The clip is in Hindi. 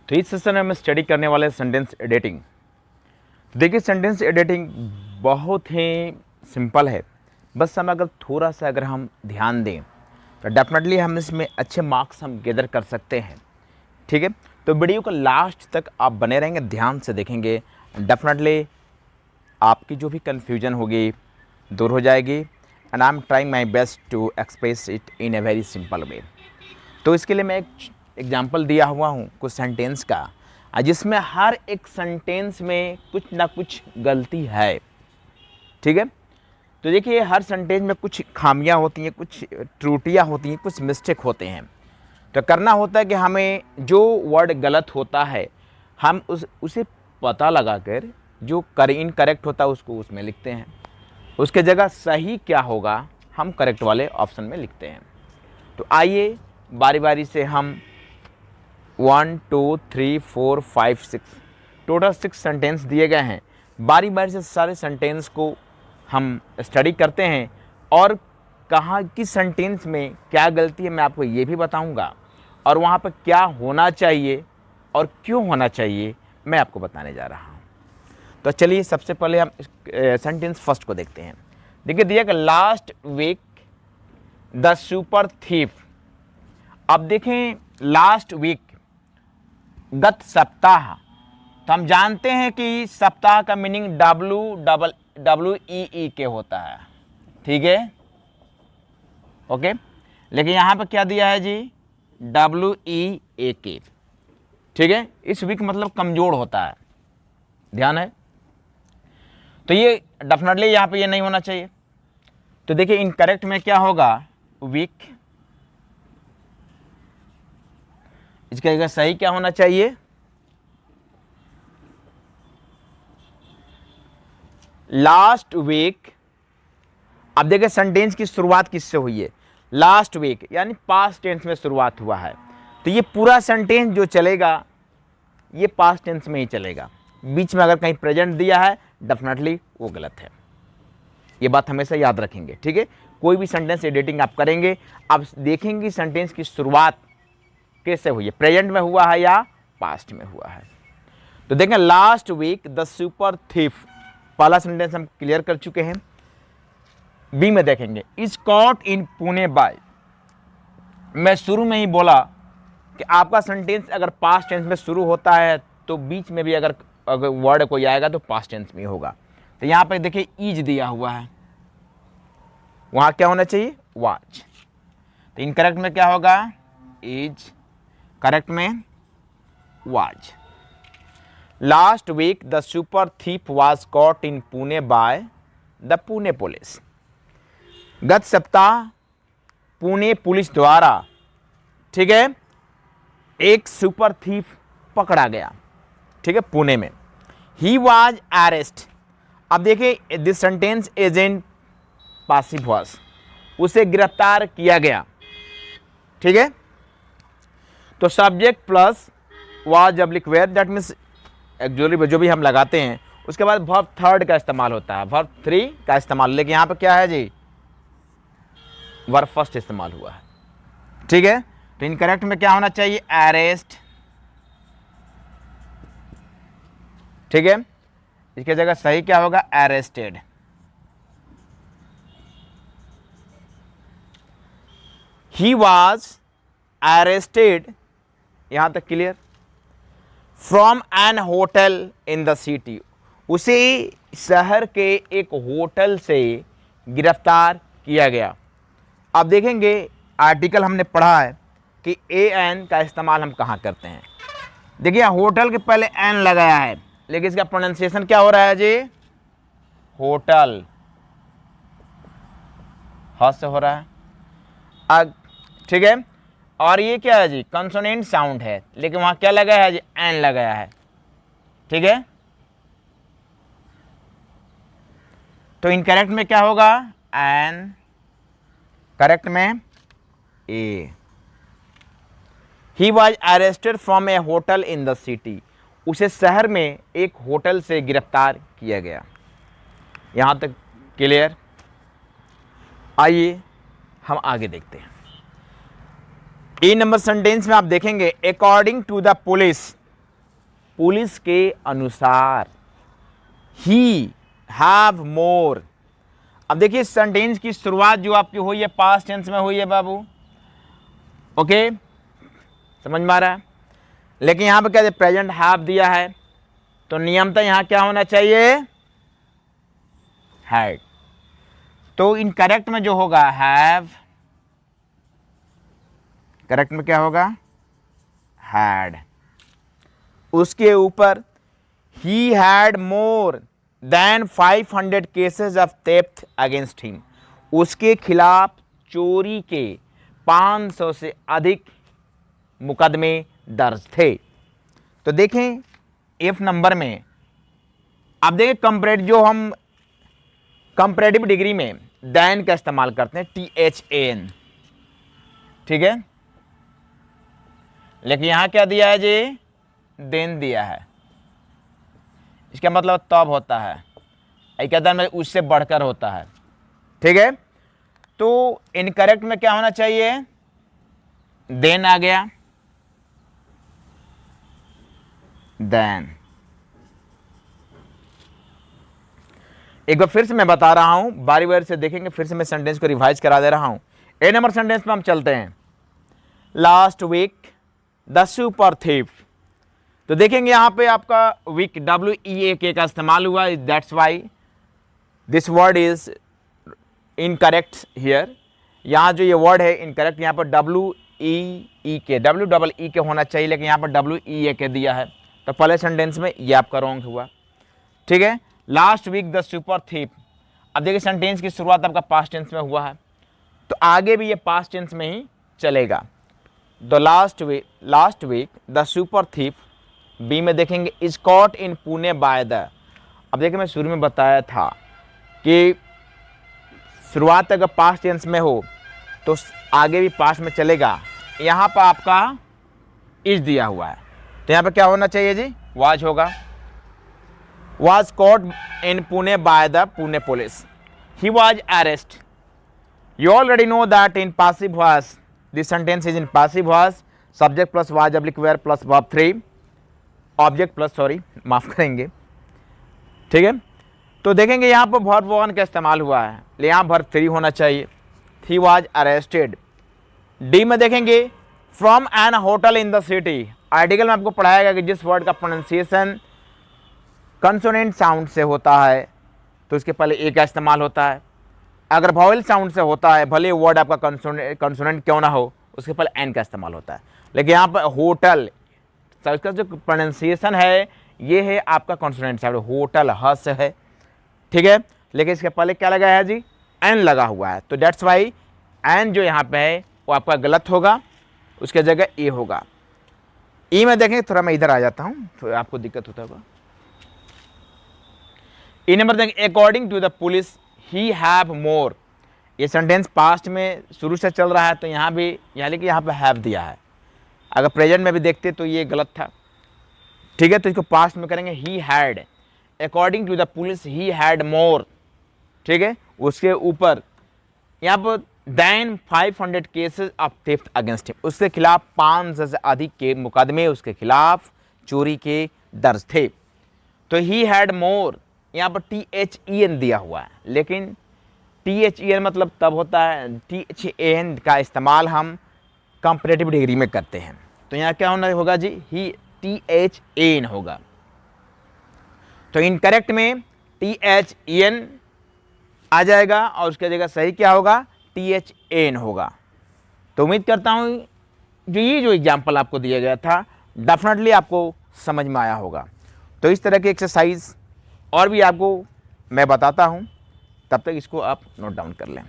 तो इस सेशन में हम स्टडी करने वाले सेंटेंस एडिटिंग। देखिए सेंटेंस एडिटिंग बहुत ही सिंपल है, बस हम अगर थोड़ा सा हम ध्यान दें तो डेफिनेटली हम इसमें अच्छे मार्क्स हम गैदर कर सकते हैं। ठीक है, तो वीडियो को लास्ट तक आप बने रहेंगे, ध्यान से देखेंगे, डेफिनेटली आपकी जो भी कन्फ्यूजन होगी दूर हो जाएगी। And I am trying my best to express it in a very simple way. तो इसके लिए मैं एक एग्जाम्पल दिया हुआ हूँ कुछ सेंटेंस का, जिसमें हर एक सेंटेंस में कुछ ना कुछ गलती है। ठीक है, तो देखिए हर सेंटेंस में कुछ खामियां होती हैं, कुछ त्रुटियां होती हैं, कुछ मिस्टेक होते हैं। तो करना होता है कि हमें जो वर्ड गलत होता है हम उसे पता लगाकर जो इनकरेक्ट होता है उसको उसमें लिखते हैं, उसके जगह सही क्या होगा हम करेक्ट वाले ऑप्शन में लिखते हैं। तो आइए बारी बारी से हम 1 2 3 4 5 6 टोटल 6 सेंटेंस दिए गए हैं। बारी बारी से सारे सेंटेंस को हम स्टडी करते हैं और कहाँ किस सेंटेंस में क्या गलती है मैं आपको ये भी बताऊंगा, और वहाँ पर क्या होना चाहिए और क्यों होना चाहिए मैं आपको बताने जा रहा हूँ। तो चलिए सबसे पहले हम सेंटेंस फर्स्ट को देखते हैं। देखिए दिया कि last week the super thief. अब देखें लास्ट वीक गत सप्ताह, तो हम जानते हैं कि सप्ताह का मीनिंग WEE के होता है। ठीक है, ओके, लेकिन यहां पे क्या दिया है जी WEAK। ठीक है, इस वीक मतलब कमजोर होता है, ध्यान है। तो ये डेफिनेटली यहां पे ये नहीं होना चाहिए। तो देखिए इनकरेक्ट में क्या होगा वीक, इसका जगह सही क्या होना चाहिए लास्ट वीक। अब देखिए सेंटेंस की शुरुआत किससे हुई है, लास्ट वीक यानी पास्ट टेंस में शुरुआत हुआ है। तो ये पूरा सेंटेंस जो चलेगा ये पास्ट टेंस में ही चलेगा। बीच में अगर कहीं प्रेजेंट दिया है डेफिनेटली वो गलत है, ये बात हमेशा याद रखेंगे। ठीक है, कोई भी सेंटेंस एडिटिंग आप करेंगे आप देखेंगे सेंटेंस की शुरुआत कैसे हुई है, प्रेजेंट में हुआ है या पास्ट में हुआ है। तो देखें last week the super thief, पहला सेंटेंस हम क्लियर कर चुके हैं। बी में देखेंगे is caught in Pune by. मैं शुरू में ही बोला कि आपका सेंटेंस अगर पास्ट टेंस में शुरू होता है तो बीच में भी अगर वर्ड कोई आएगा तो पास्ट टेंस में होगा। तो यहां पर देखिए इज दिया हुआ है, वहां क्या होना चाहिए वाज। तो इनकरेक्ट में क्या होगा इज, करेक्ट में was. Last week the super thief was caught in Pune by the Pune police. गत सप्ताह पुणे पुलिस द्वारा, ठीक है, एक सुपर थीफ पकड़ा गया। ठीक है, पुणे में। He was arrest. अब देखिए this sentence is in passive voice, उसे गिरफ्तार किया गया। ठीक है, तो सब्जेक्ट प्लस वाज जब लिखवेयर दैट मीन्स एक्चुअली जो भी हम लगाते हैं उसके बाद वर्ब थर्ड का इस्तेमाल होता है, वर्ब 3 का इस्तेमाल। लेकिन यहां पे क्या है जी वर्ब फर्स्ट इस्तेमाल हुआ है। ठीक है, तो इनकरेक्ट में क्या होना चाहिए अरेस्ट। ठीक है, इसके जगह सही क्या होगा अरेस्टेड। ही वॉज अरेस्टेड, यहां तक clear. From an hotel in the city, उसे शहर के एक होटल से गिरफ्तार किया गया। अब देखेंगे आर्टिकल हमने पढ़ा है कि एन का इस्तेमाल हम कहाँ करते हैं। देखिए होटल के पहले एन लगाया है लेकिन इसका प्रोनाउंसिएशन क्या हो रहा है जी होटल, ह से हो रहा है। ठीक है, और ये क्या है जी कंसोनेंट साउंड है लेकिन वहां क्या लगाया है जी एन लगाया है। ठीक है, तो इनकरेक्ट में क्या होगा एन, करेक्ट में ए। He was arrested from a hotel in the city, उसे शहर में एक होटल से गिरफ्तार किया गया। यहां तक क्लियर। आइए हम आगे देखते हैं। ए नंबर सेंटेंस में आप देखेंगे according to the police, police के अनुसार, ही हैव मोर। अब देखिए सेंटेंस की शुरुआत जो आपकी हुई है पास्ट टेंस में हुई है बाबू, ओके, समझ में आ रहा है। लेकिन यहां पर क्या प्रेजेंट हैव दिया है, तो नियमतः यहां क्या होना चाहिए, हैड। तो इनकरेक्ट में जो होगा हैव, करेक्ट में क्या होगा, हैड। उसके ऊपर ही had more than 500 cases of theft against him, उसके खिलाफ चोरी के 500 से अधिक मुकदमे दर्ज थे। तो देखें इफ नंबर में, अब देखें कंपैरेटिव, जो हम कंपैरेटिव डिग्री में देन का इस्तेमाल करते हैं, THAN, ठीक है। लेकिन यहां क्या दिया है जी, देन दिया है, इसका मतलब तब होता है, ये कहता है उससे बढ़कर होता है, ठीक है। तो इनकरेक्ट में क्या होना चाहिए, देन आ गया, देन। एक बार फिर से मैं बता रहा हूं, बारी बारी से देखेंगे, फिर से मैं सेंटेंस को रिवाइज करा दे रहा हूं। ए नंबर सेंटेंस पे हम चलते हैं, last week the super thief. तो देखेंगे यहां पे आपका वीक WEAK का इस्तेमाल हुआ, that's why this word is incorrect here. यहां जो ये वर्ड है इनकरेक्ट, यहां पर WEEK होना चाहिए, लेकिन यहां पर WEAK दिया है, तो पहले सेंटेंस में ये आपका रॉन्ग हुआ, ठीक है। Last week the super thief, अब देखिए सेंटेंस की शुरुआत आपका पास्ट टेंस में हुआ है, तो आगे भी ये पास्ट टेंस में ही चलेगा। The last week the super thief, B में देखेंगे is caught in Pune by the. अब देखिए मैं शुरू में बताया था कि शुरुआत अगर पास्ट टेंस में हो तो आगे भी पास्ट में चलेगा। यहाँ पर आपका इज दिया हुआ है, तो यहाँ पे क्या होना चाहिए जी, वाज होगा। was caught in Pune by the Pune police. He was arrested. You already know that in passive voice, this sentence is in passive voice, subject plus was oblique were plus verb 3, object plus, sorry माफ करेंगे, ठीक है। तो देखेंगे यहाँ पर verb 1 का इस्तेमाल हुआ है, ले यहाँ verb 3 होना चाहिए। He was arrested. डी में देखेंगे from an hotel in the city, article में आपको पढ़ाएगा कि जिस वर्ड का प्रोनाउंसिएशन कंसोनेंट साउंड से होता है तो उसके पहले ए का इस्तेमाल होता है, अगर वॉवेल साउंड से होता है भले वर्ड आपका कंसोनेंट क्यों ना हो उसके पहले एन का इस्तेमाल होता है। लेकिन यहाँ पर होटल, तो इसका जो प्रोनाउंसिएशन है ये है आपका कंसोनेंट साउंड, होटल ह से है, ठीक है। लेकिन इसके पहले क्या लगा है जी, एन लगा हुआ है, तो डेट्स वाई एन जो यहाँ पे है वो आपका गलत होगा, उसके जगह ए होगा। ई में देखेंगे, थोड़ा मैं इधर आ जाता हूँ तो आपको दिक्कत होता होगा। ई नंबर देखेंगे according to the police he have more, ये सेंटेंस पास्ट में शुरू से चल रहा है, तो यहाँ भी यानी कि यहाँ पे हैव दिया है, अगर प्रेजेंट में भी देखते तो ये गलत था, ठीक है। तो इसको पास्ट में करेंगे he had, according to the police he had more, ठीक है। उसके ऊपर यहाँ पर then 500 cases of theft against him, उसके खिलाफ 500 से अधिक के मुकदमे उसके खिलाफ चोरी के दर्ज थे। तो ही हैड मोर, यहाँ पर THEN दिया हुआ है, लेकिन THEN मतलब तब होता है, THAN का इस्तेमाल हम कंपैरेटिव डिग्री में करते हैं, तो यहाँ क्या होना होगा जी, ही THAN होगा। तो इनकरेक्ट में THEN आ जाएगा और उसकी जगह सही क्या होगा, THAN होगा। तो उम्मीद करता हूँ जो एग्जाम्पल आपको दिया गया था डेफिनेटली आपको समझ में आया होगा। तो इस तरह की एक्सरसाइज और भी आपको मैं बताता हूँ, तब तक इसको आप नोट डाउन कर लें।